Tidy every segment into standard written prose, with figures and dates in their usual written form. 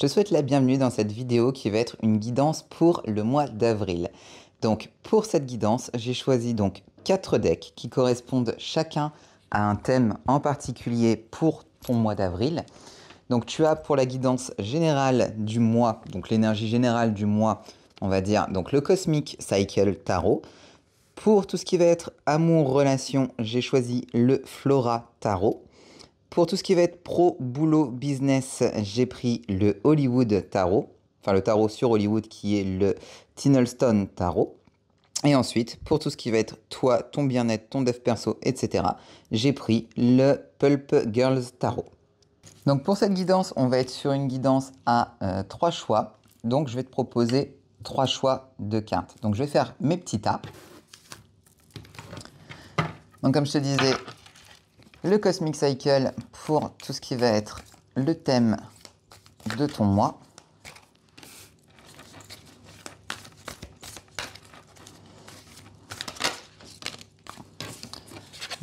te souhaite la bienvenue dans cette vidéo qui va être une guidance pour le mois d'avril. Donc pour cette guidance, j'ai choisi donc 4 decks qui correspondent chacun à un thème en particulier pour ton mois d'avril. Donc tu as pour la guidance générale du mois, donc l'énergie générale du mois, on va dire donc le Cosmic Cycle Tarot. Pour tout ce qui va être amour, relation, j'ai choisi le Flora Tarot. Pour tout ce qui va être pro, boulot, business, j'ai pris le Hollywood Tarot. Enfin, le tarot sur Hollywood qui est le Tinselstone Tarot. Et ensuite, pour tout ce qui va être toi, ton bien-être, ton dev perso, etc., j'ai pris le Pulp Girls Tarot. Donc pour cette guidance, on va être sur une guidance à 3 choix. Donc je vais te proposer 3 choix de cartes. Donc je vais faire mes petits tas. Donc comme je te disais, le Cosmic Cycle pour tout ce qui va être le thème de ton mois.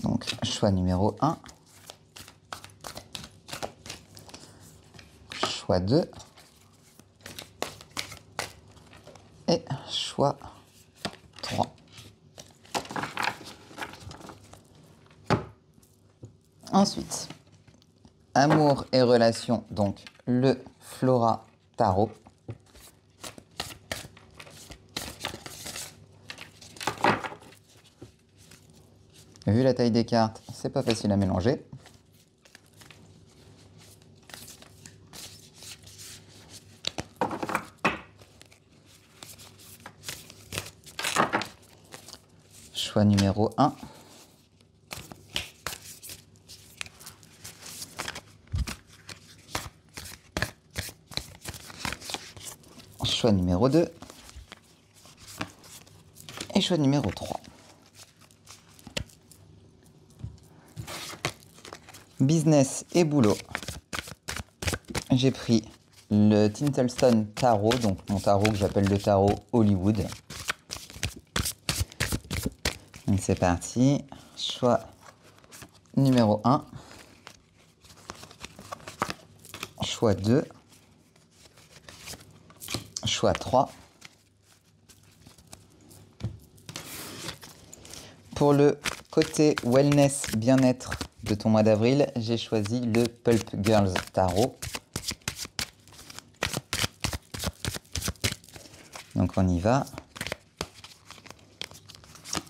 Donc choix numéro 1. Choix 2. Et choix 3. Ensuite, amour et relations, donc le Flora Tarot. Vu la taille des cartes, c'est pas facile à mélanger. Choix numéro 1. Choix numéro 2. Et choix numéro 3. Business et boulot. J'ai pris le Tinselstone Tarot, donc mon tarot que j'appelle le tarot Hollywood. Donc c'est parti. Choix numéro 1. Choix 2. Choix 3. Pour le côté wellness, bien-être de ton mois d'avril, j'ai choisi le Pulp Girls Tarot. Donc on y va.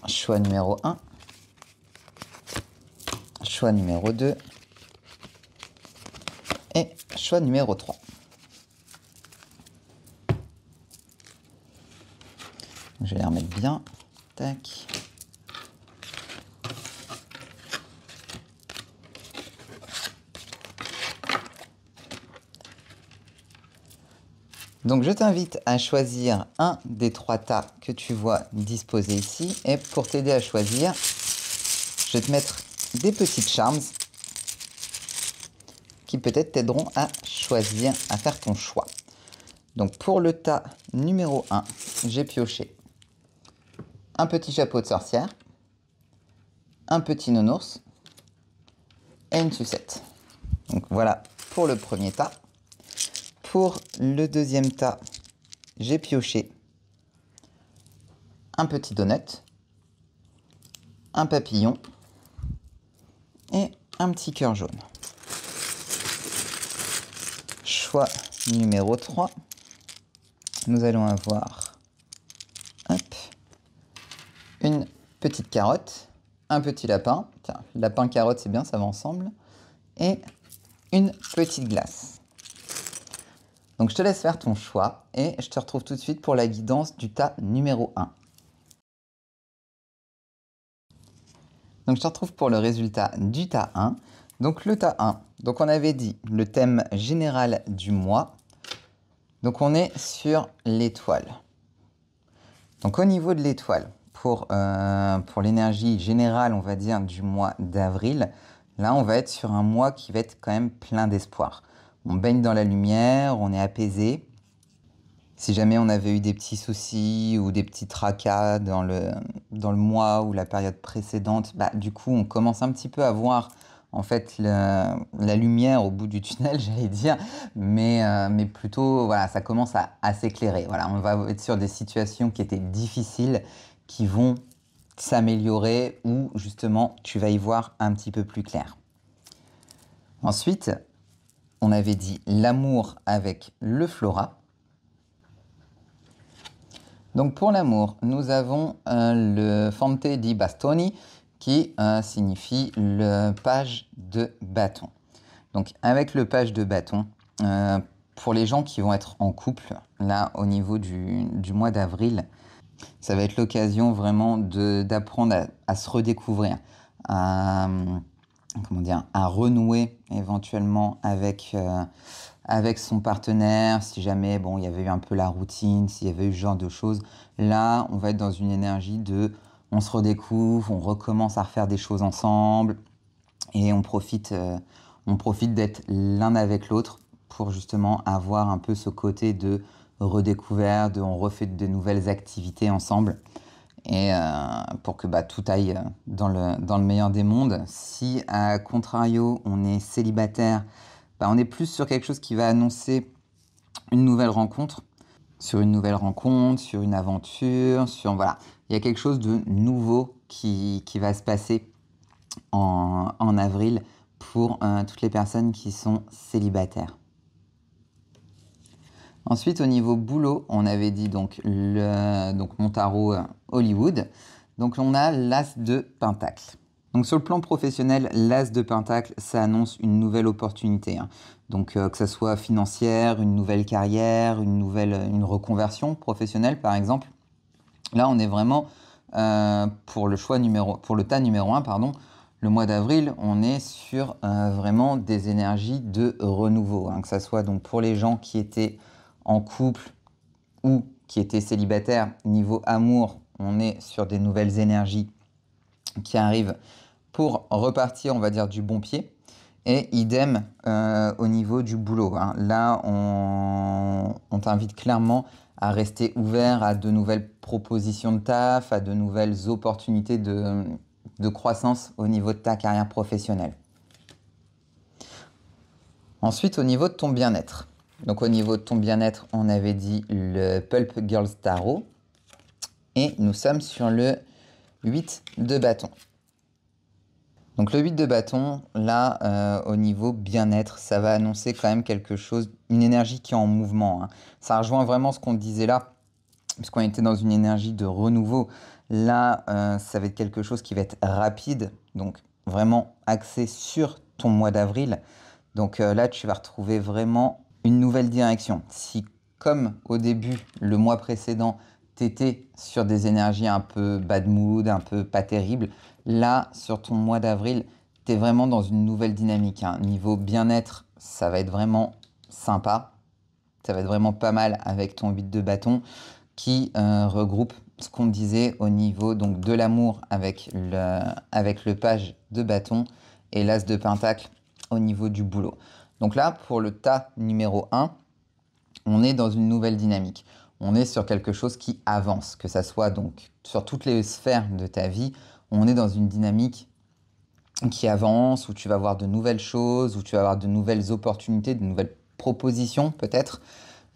Choix numéro 1. Choix numéro 2. Et choix numéro 3. Je vais les remettre bien. Tac. Donc je t'invite à choisir un des 3 tas que tu vois disposés ici. Et pour t'aider à choisir, je vais te mettre des petites charms qui peut-être t'aideront à choisir, à faire ton choix. Donc pour le tas numéro 1, j'ai pioché un petit chapeau de sorcière, un petit nounours et une sucette. Donc voilà pour le premier tas. Pour le deuxième tas, j'ai pioché un petit donut, un papillon et un petit cœur jaune. Choix numéro 3, nous allons avoir une petite carotte, un petit lapin, tiens, lapin carotte c'est bien, ça va ensemble, et une petite glace. Donc je te laisse faire ton choix et je te retrouve tout de suite pour la guidance du tas numéro 1. Donc je te retrouve pour le résultat du tas 1. Donc le tas 1, donc on avait dit le thème général du mois. Donc on est sur l'étoile. Donc au niveau de l'étoile, pour l'énergie générale, on va dire, du mois d'avril, là on va être sur un mois qui va être quand même plein d'espoir. On baigne dans la lumière, on est apaisé. Si jamais on avait eu des petits soucis ou des petits tracas dans le mois ou la période précédente, bah, du coup, on commence un petit peu à voir en fait la lumière au bout du tunnel, j'allais dire, mais plutôt, voilà, ça commence à s'éclairer. Voilà, on va être sur des situations qui étaient difficiles, qui vont s'améliorer, ou justement, tu vas y voir un petit peu plus clair. Ensuite, on avait dit l'amour avec le Flora. Donc pour l'amour, nous avons le Fonte di Bastoni qui signifie le page de bâton. Donc avec le page de bâton, pour les gens qui vont être en couple, là au niveau du mois d'avril, ça va être l'occasion vraiment d'apprendre à se redécouvrir, comment dire, à renouer éventuellement avec son partenaire, si jamais bon, il y avait eu un peu la routine, s'il y avait eu ce genre de choses. Là, on va être dans une énergie on se redécouvre, on recommence à refaire des choses ensemble et on profite d'être l'un avec l'autre pour justement avoir un peu ce côté de redécouverte, on refait de nouvelles activités ensemble. Et pour que tout aille dans le meilleur des mondes. Si à contrario on est célibataire, on est plus sur quelque chose qui va annoncer une nouvelle rencontre, sur une aventure, voilà. Il y a quelque chose de nouveau qui va se passer en avril pour toutes les personnes qui sont célibataires. Ensuite, au niveau boulot, on avait dit donc mon tarot Hollywood. Donc on a l'As de Pentacle. Donc sur le plan professionnel, l'As de Pentacle, ça annonce une nouvelle opportunité. Donc que ce soit financière, une nouvelle carrière, une reconversion professionnelle par exemple. Là, on est vraiment pour le tas numéro 1, pardon. Le mois d'avril, on est sur vraiment des énergies de renouveau. Que ce soit donc pour les gens qui étaient en couple ou qui étaient célibataires. Niveau amour, on est sur des nouvelles énergies qui arrivent pour repartir, on va dire, du bon pied. Et idem au niveau du boulot. Là, on t'invite clairement à rester ouvert à de nouvelles propositions de taf, à de nouvelles opportunités de croissance au niveau de ta carrière professionnelle. Ensuite, au niveau de ton bien-être. Donc au niveau de ton bien-être, on avait dit le Pulp Girls Tarot. Et nous sommes sur le 8 de bâton. Donc le 8 de bâton, là, au niveau bien-être, ça va annoncer quand même quelque chose, une énergie qui est en mouvement. Ça rejoint vraiment ce qu'on disait là, puisqu'on était dans une énergie de renouveau. Là, ça va être quelque chose qui va être rapide, donc vraiment axé sur ton mois d'avril. Donc là, tu vas retrouver vraiment une nouvelle direction. Si, comme au début, le mois précédent, tu étais sur des énergies un peu bad mood, un peu pas terrible, là, sur ton mois d'avril, tu es vraiment dans une nouvelle dynamique. Niveau bien-être, ça va être vraiment sympa. Ça va être vraiment pas mal avec ton 8 de bâton qui regroupe ce qu'on disait au niveau donc, de l'amour avec le page de bâton et l'as de pentacle au niveau du boulot. Donc là, pour le tas numéro 1, on est dans une nouvelle dynamique. On est sur quelque chose qui avance, que ça soit donc sur toutes les sphères de ta vie, on est dans une dynamique qui avance, où tu vas voir de nouvelles choses, où tu vas avoir de nouvelles opportunités, de nouvelles propositions peut-être.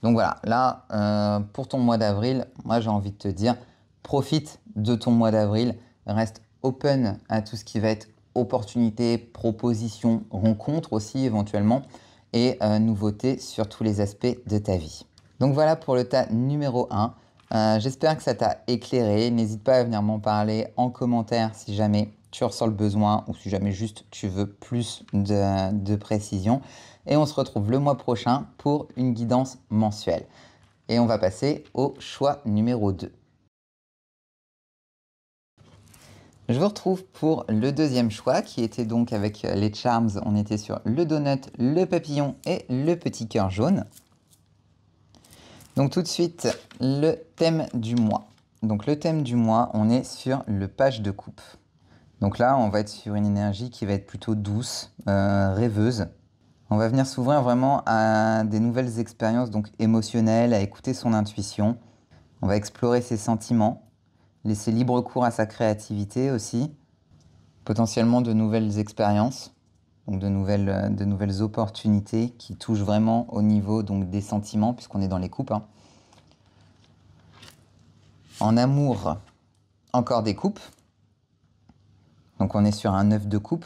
Donc voilà, là, pour ton mois d'avril, moi j'ai envie de te dire, profite de ton mois d'avril, reste open à tout ce qui va être opportunités, propositions, rencontres aussi éventuellement, et nouveautés sur tous les aspects de ta vie. Donc voilà pour le tas numéro 1. J'espère que ça t'a éclairé. N'hésite pas à venir m'en parler en commentaire si jamais tu ressens le besoin ou si jamais juste tu veux plus de précision. Et on se retrouve le mois prochain pour une guidance mensuelle. Et on va passer au choix numéro 2. Je vous retrouve pour le deuxième choix qui était donc avec les charms. On était sur le donut, le papillon et le petit cœur jaune. Donc tout de suite, le thème du mois. Donc le thème du mois, on est sur le page de coupe. Donc là, on va être sur une énergie qui va être plutôt douce, rêveuse. On va venir s'ouvrir vraiment à des nouvelles expériences donc émotionnelles, à écouter son intuition. On va explorer ses sentiments, laisser libre cours à sa créativité aussi, potentiellement de nouvelles expériences. donc de nouvelles opportunités qui touchent vraiment au niveau donc, des sentiments, puisqu'on est dans les coupes. Hein. En amour, encore des coupes. Donc on est sur un 9 de coupe.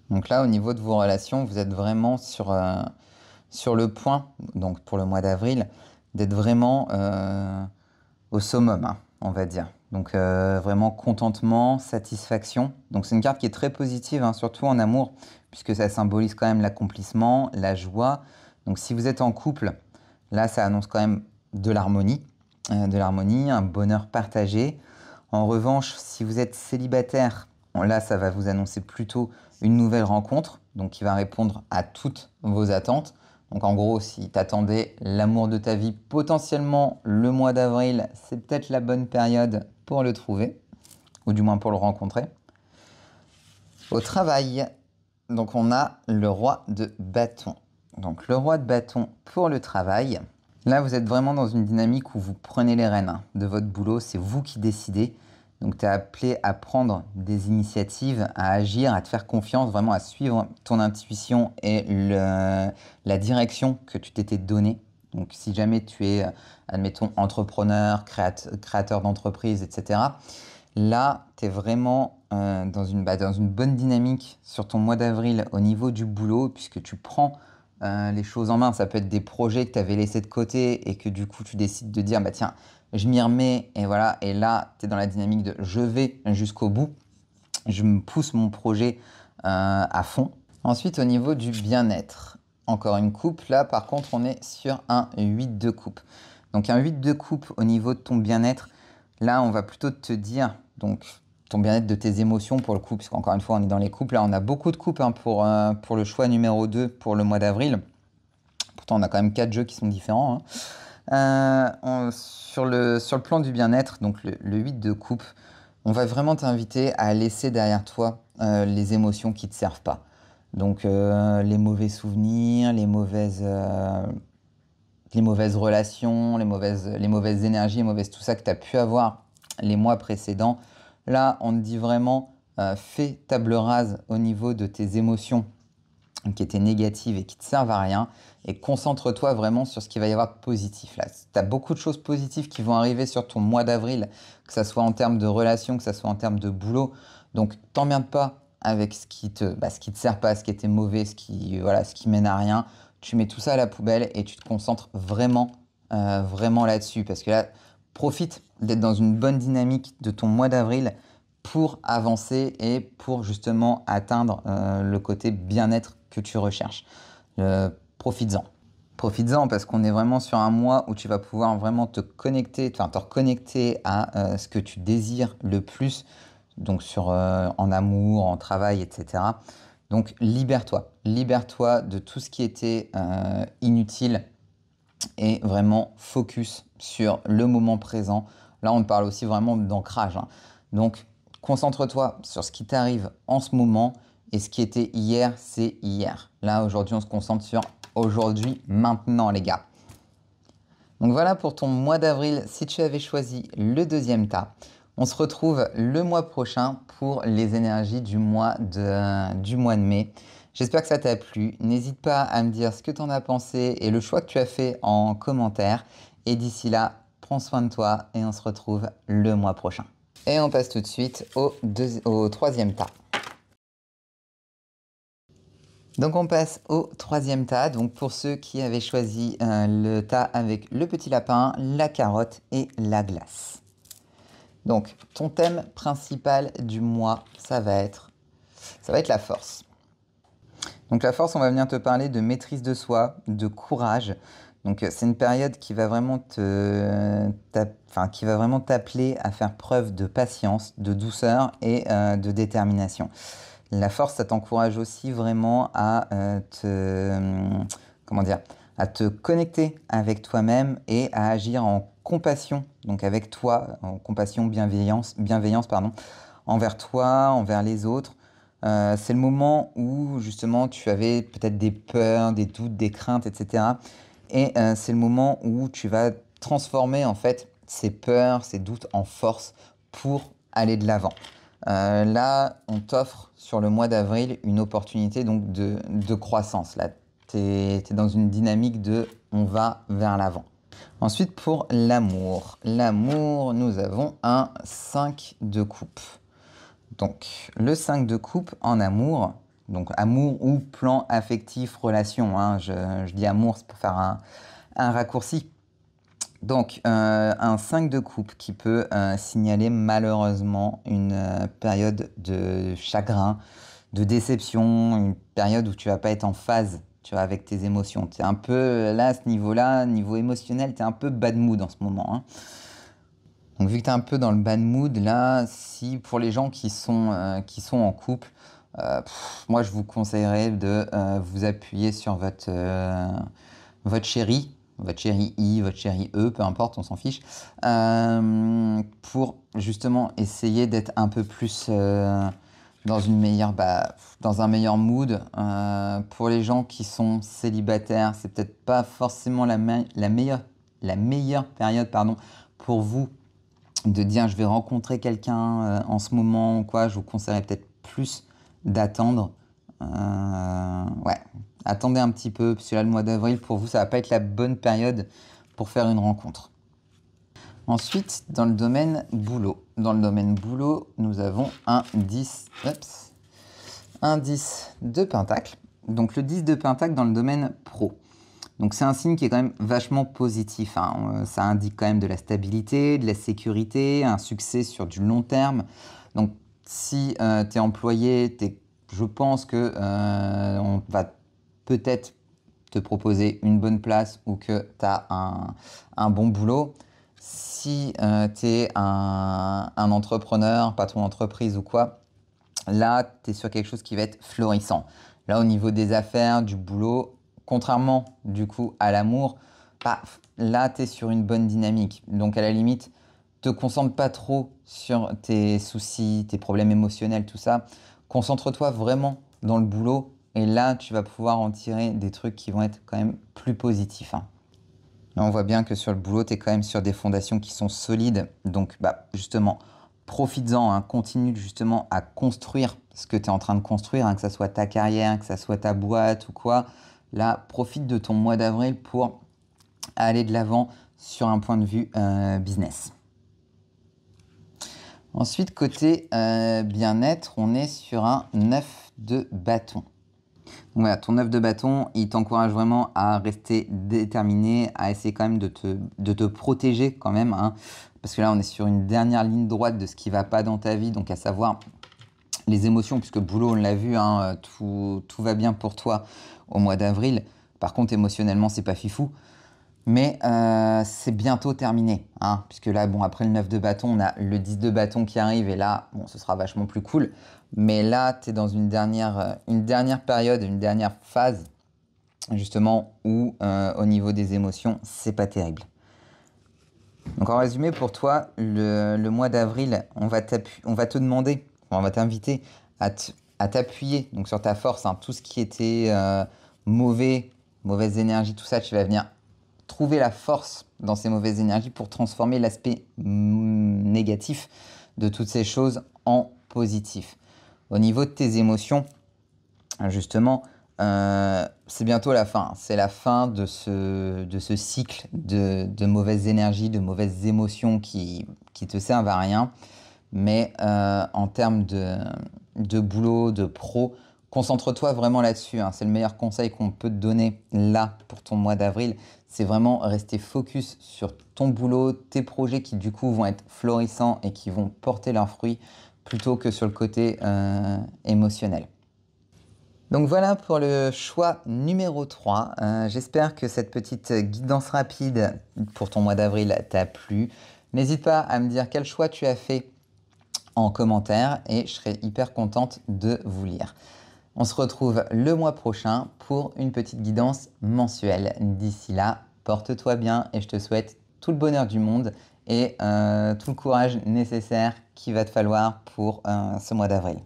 Donc là, au niveau de vos relations, vous êtes vraiment sur le point, donc pour le mois d'avril, d'être vraiment au summum, hein, on va dire. Donc vraiment contentement, satisfaction. Donc c'est une carte qui est très positive, hein, surtout en amour, puisque ça symbolise quand même l'accomplissement, la joie. Donc si vous êtes en couple, là ça annonce quand même de l'harmonie, un bonheur partagé. En revanche, si vous êtes célibataire, là ça va vous annoncer plutôt une nouvelle rencontre, donc qui va répondre à toutes vos attentes. Donc en gros, si tu attendais l'amour de ta vie, potentiellement le mois d'avril, c'est peut-être la bonne période pour le trouver, ou du moins pour le rencontrer. Au travail, donc on a le roi de bâton. Donc le roi de bâton pour le travail. Là, vous êtes vraiment dans une dynamique où vous prenez les rênes de votre boulot, c'est vous qui décidez. Donc tu es appelé à prendre des initiatives, à agir, à te faire confiance, vraiment à suivre ton intuition et la direction que tu t'étais donnée. Donc si jamais tu es, admettons, entrepreneur, créateur d'entreprise, etc., là, tu es vraiment dans une bonne dynamique sur ton mois d'avril au niveau du boulot, puisque tu prends les choses en main. Ça peut être des projets que tu avais laissés de côté et que du coup, tu décides de dire, bah tiens, je m'y remets et voilà. Et là, tu es dans la dynamique de je vais jusqu'au bout. Je me pousse mon projet à fond. Ensuite, au niveau du bien-être, encore une coupe. Là, par contre, on est sur un 8 de coupe. Donc, un 8 de coupe au niveau de ton bien-être. Là, on va plutôt te dire, donc, ton bien-être de tes émotions pour le coup, puisqu'encore une fois, on est dans les coupes. Là, on a beaucoup de coupes hein, pour le choix numéro 2 pour le mois d'avril. Pourtant, on a quand même 4 jeux qui sont différents. Sur le plan du bien-être, donc le 8 de coupe, on va vraiment t'inviter à laisser derrière toi les émotions qui ne te servent pas. Donc, les mauvais souvenirs, les mauvaises relations, les mauvaises énergies, tout ça que tu as pu avoir les mois précédents. Là, on te dit vraiment, fais table rase au niveau de tes émotions qui étaient négatives et qui ne te servent à rien et concentre-toi vraiment sur ce qu'il va y avoir de positif. Là, tu as beaucoup de choses positives qui vont arriver sur ton mois d'avril, que ce soit en termes de relations, que ce soit en termes de boulot. Donc, t'emmerdes pas avec ce qui te sert pas, ce qui était mauvais, ce qui mène à rien. Tu mets tout ça à la poubelle et tu te concentres vraiment là-dessus. Parce que là, profite d'être dans une bonne dynamique de ton mois d'avril pour avancer et pour justement atteindre le côté bien-être que tu recherches. Profites-en. Profites-en parce qu'on est vraiment sur un mois où tu vas pouvoir vraiment te reconnecter à ce que tu désires le plus, donc en amour, en travail, etc. Donc libère-toi de tout ce qui était inutile et vraiment focus sur le moment présent. Là, on parle aussi vraiment d'ancrage. Hein. Donc, concentre-toi sur ce qui t'arrive en ce moment et ce qui était hier, c'est hier. Là, aujourd'hui, on se concentre sur aujourd'hui, maintenant, les gars. Donc voilà pour ton mois d'avril, si tu avais choisi le deuxième tas. On se retrouve le mois prochain pour les énergies du mois de mai. J'espère que ça t'a plu. N'hésite pas à me dire ce que tu en as pensé et le choix que tu as fait en commentaire. Et d'ici là, prends soin de toi et on se retrouve le mois prochain. Et on passe tout de suite au troisième tas. Donc on passe au troisième tas. Donc pour ceux qui avaient choisi le tas avec le petit lapin, la carotte et la glace. Donc ton thème principal du mois, ça va être la force. Donc la force, on va venir te parler de maîtrise de soi, de courage. Donc c'est une période qui va vraiment t'appeler à faire preuve de patience, de douceur et de détermination. La force, ça t'encourage aussi vraiment à à te connecter avec toi-même et à agir en compassion, donc avec toi, en compassion, bienveillance, envers toi, envers les autres. C'est le moment où justement tu avais peut-être des peurs, des doutes, des craintes, etc. Et c'est le moment où tu vas transformer en fait ces peurs, ces doutes en force pour aller de l'avant. Là, on t'offre sur le mois d'avril une opportunité donc de croissance. Là, tu es dans une dynamique de on va vers l'avant. Ensuite, pour l'amour. L'amour, nous avons un 5 de coupe. Donc, le 5 de coupe en amour, donc amour ou plan affectif, relation, hein, je dis amour, c'est pour faire un raccourci. Donc, un 5 de coupe qui peut signaler malheureusement une période de chagrin, de déception, une période où tu vas pas être en phase, tu vois, avec tes émotions. Tu es un peu, là, à ce niveau-là, niveau émotionnel, tu es un peu bad mood en ce moment, hein. Donc, vu que tu es un peu dans le bad mood, là, si pour les gens qui sont en couple, moi, je vous conseillerais de vous appuyer sur votre chéri, votre chéri I, votre chéri E, peu importe, on s'en fiche, pour justement essayer d'être un peu plus dans un meilleur mood. Pour les gens qui sont célibataires, c'est peut-être pas forcément la meilleure période, pardon, pour vous de dire je vais rencontrer quelqu'un en ce moment ou quoi. Je vous conseillerais peut-être plus d'attendre. Ouais, attendez un petit peu, parce que là, le mois d'avril, pour vous, ça va pas être la bonne période pour faire une rencontre. Ensuite, dans le domaine boulot. Dans le domaine boulot, nous avons un 10 de pentacle. Donc le 10 de pentacle dans le domaine pro. Donc c'est un signe qui est quand même vachement positif, hein. Ça indique quand même de la stabilité, de la sécurité, un succès sur du long terme. Donc si tu es employé, je pense que on va peut-être te proposer une bonne place ou que tu as un bon boulot. Si tu es un entrepreneur, patron d'entreprise ou quoi, là, tu es sur quelque chose qui va être florissant. Là, au niveau des affaires, du boulot, contrairement du coup à l'amour, là, tu es sur une bonne dynamique. Donc, à la limite, te concentre pas trop sur tes soucis, tes problèmes émotionnels, tout ça. Concentre-toi vraiment dans le boulot et là, tu vas pouvoir en tirer des trucs qui vont être quand même plus positifs, hein. Là, on voit bien que sur le boulot, tu es quand même sur des fondations qui sont solides. Donc, justement, profites-en, hein, continue justement à construire ce que tu es en train de construire, hein, que ce soit ta carrière, que ce soit ta boîte ou quoi. Là, profite de ton mois d'avril pour aller de l'avant sur un point de vue business. Ensuite, côté bien-être, on est sur un 9 de bâton. Donc voilà, ton 9 de bâton, il t'encourage vraiment à rester déterminé, à essayer quand même de te protéger quand même, hein, parce que là, on est sur une dernière ligne droite de ce qui ne va pas dans ta vie, donc à savoir les émotions, puisque le boulot, on l'a vu, hein, tout va bien pour toi au mois d'avril. Par contre, émotionnellement, c'est pas fifou. Mais c'est bientôt terminé, hein, puisque là, bon, après le 9 de bâton, on a le 10 de bâton qui arrive, et là, bon, ce sera vachement plus cool. Mais là, tu es dans une dernière période, une dernière phase, justement, où au niveau des émotions, c'est pas terrible. Donc en résumé, pour toi, le mois d'avril, on va te demander, on va t'inviter à t'appuyer donc sur ta force, hein, tout ce qui était mauvaise énergie, tout ça, tu vas venir trouver la force dans ces mauvaises énergies pour transformer l'aspect négatif de toutes ces choses en positif. Au niveau de tes émotions, justement, c'est bientôt la fin. C'est la fin de ce cycle de mauvaises énergies, de mauvaises émotions qui te servent à rien. Mais en termes de boulot, de pro, concentre-toi vraiment là-dessus, hein. C'est le meilleur conseil qu'on peut te donner là pour ton mois d'avril. C'est vraiment rester focus sur ton boulot, tes projets qui du coup vont être florissants et qui vont porter leurs fruits plutôt que sur le côté émotionnel. Donc voilà pour le choix numéro 3. J'espère que cette petite guidance rapide pour ton mois d'avril t'a plu. N'hésite pas à me dire quel choix tu as fait en commentaire et je serai hyper contente de vous lire. On se retrouve le mois prochain pour une petite guidance mensuelle. D'ici là, porte-toi bien et je te souhaite tout le bonheur du monde et tout le courage nécessaire qu'il va te falloir pour ce mois d'avril.